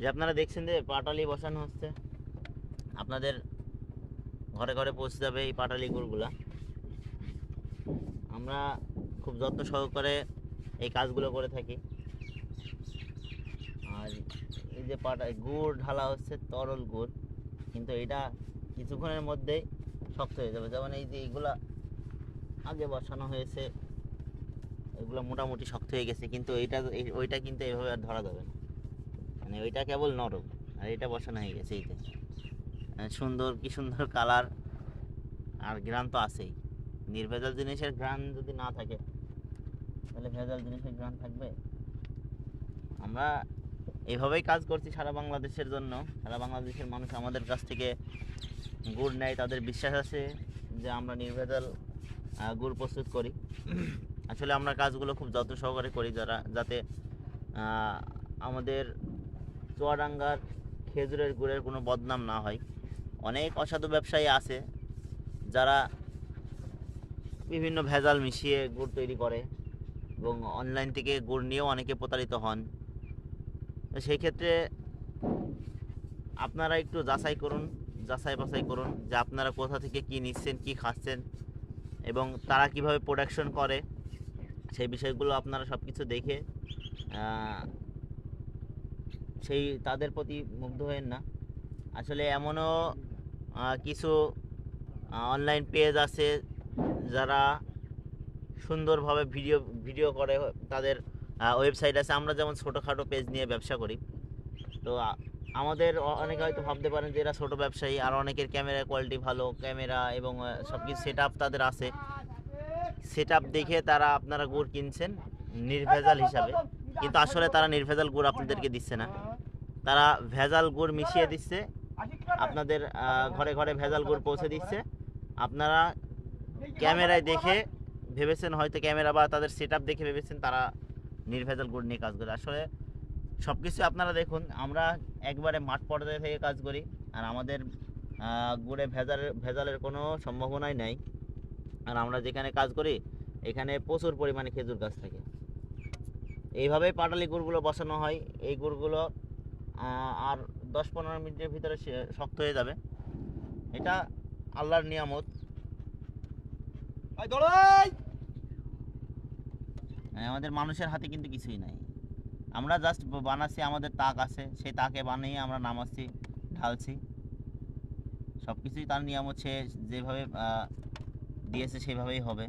যে আপনারা দেখছেন যে পাটালি বসানো হচ্ছে, আপনাদের ঘরে ঘরে পৌঁছে যাবে এই পাটালি গুড়গুলা। আমরা খুব যত্ন সহকারে এই কাজগুলো করে থাকি। আর এই যে গুড় ঢালা হচ্ছে, তরল গুড়, কিন্তু এটা কিছুক্ষণের মধ্যেই শক্ত হয়ে যাবে। যেমন এই যে এইগুলা আগে বসানো হয়েছে, এগুলো মোটামুটি শক্ত হয়ে গেছে, কিন্তু ওইটা কিন্তু এইভাবে আর ধরা যাবে না। মানে ওইটা কেবল নরম, আর এটা বসানো হয়ে গেছে। এইতে সুন্দর, কি সুন্দর কালার, আর ঘ্রাণ তো আছেই। নির্ভেজাল জিনিসের ঘ্রাণ যদি না থাকে তাহলে ভেজাল জিনিসের ঘ্রাণ থাকবে? আমরা এইভাবেই কাজ করছি সারা বাংলাদেশের জন্য। সারা বাংলাদেশের মানুষ আমাদের কাছ থেকে গুড় নেয়, তাদের বিশ্বাস আছে যে আমরা নির্ভেজাল গুড় প্রস্তুত করি। আসলে আমরা কাজগুলো খুব যত্ন সহকারে করি, যাতে আমাদের চুয়াডাঙ্গার খেজুরের গুড়ের কোনো বদনাম না হয়। অনেক অসাধু ব্যবসায়ী আছে যারা বিভিন্ন ভেজাল মিশিয়ে গুড় তৈরি করে, এবং অনলাইন থেকে গুড় নিয়েও অনেকে প্রতারিত হন। সেই ক্ষেত্রে আপনারা একটু যাচাই বাছাই করুন যে আপনারা কোথা থেকে কি নিচ্ছেন, কি খাচ্ছেন, এবং তারা কিভাবে প্রোডাকশন করে, সেই বিষয়গুলো আপনারা সব কিছু দেখে সেই তাদের প্রতি মুগ্ধ হয়েন না। আসলে এমনও কিছু অনলাইন পেজ আছে যারা সুন্দরভাবে ভিডিও করে, তাদের ওয়েবসাইট আছে। আমরা যেমন ছোটোখাটো পেজ নিয়ে ব্যবসা করি, তো আমাদের অনেকে হয়তো ভাবতে পারেন যে এরা ছোটো ব্যবসায়ী, আর অনেকের ক্যামেরা কোয়ালিটি ভালো, ক্যামেরা এবং সব কিছু সেট আপ তাদের আছে। সেট আপ দেখে তারা আপনারা গুড় কিনছেন নির্ভেজাল হিসাবে, কিন্তু আসলে তারা নির্ভেজাল গুড় আপনাদেরকে দিচ্ছে না, তারা ভেজাল গুড় মিশিয়ে দিচ্ছে। আপনাদের ঘরে ঘরে ভেজাল গুড় পৌঁছে দিচ্ছে। আপনারা ক্যামেরায় দেখে ভেবেছেন, হয়তো ক্যামেরা বা তাদের সেট আপ দেখে ভেবেছেন তারা নির্ভেজাল গুড় নিয়ে কাজ করে। আসলে সব কিছু আপনারা দেখুন, আমরা একবারে মাঠ পর্যায়ে থেকে কাজ করি, আর আমাদের গুড়ে ভেজালের কোনো সম্ভাবনাই নাই। আর আমরা যেখানে কাজ করি এখানে প্রচুর পরিমাণে খেজুর গাছ থাকে। এইভাবেই পাটালি গুড়গুলো বসানো হয়। এই গুড়গুলো আর 10-15 মিনিটের ভিতরে শক্ত হয়ে যাবে। এটা আল্লাহর নিয়ামত। আমাদের মানুষের হাতে কিন্তু কিছুই নাই। আমরা জাস্ট বানাচ্ছি, আমাদের তাক আছে, সেই তাকে বানিয়ে আমরা নামাচ্ছি, ঢালছি। সব কিছুই তার নিয়ামত, সে যেভাবে দিয়েছে সেভাবেই হবে।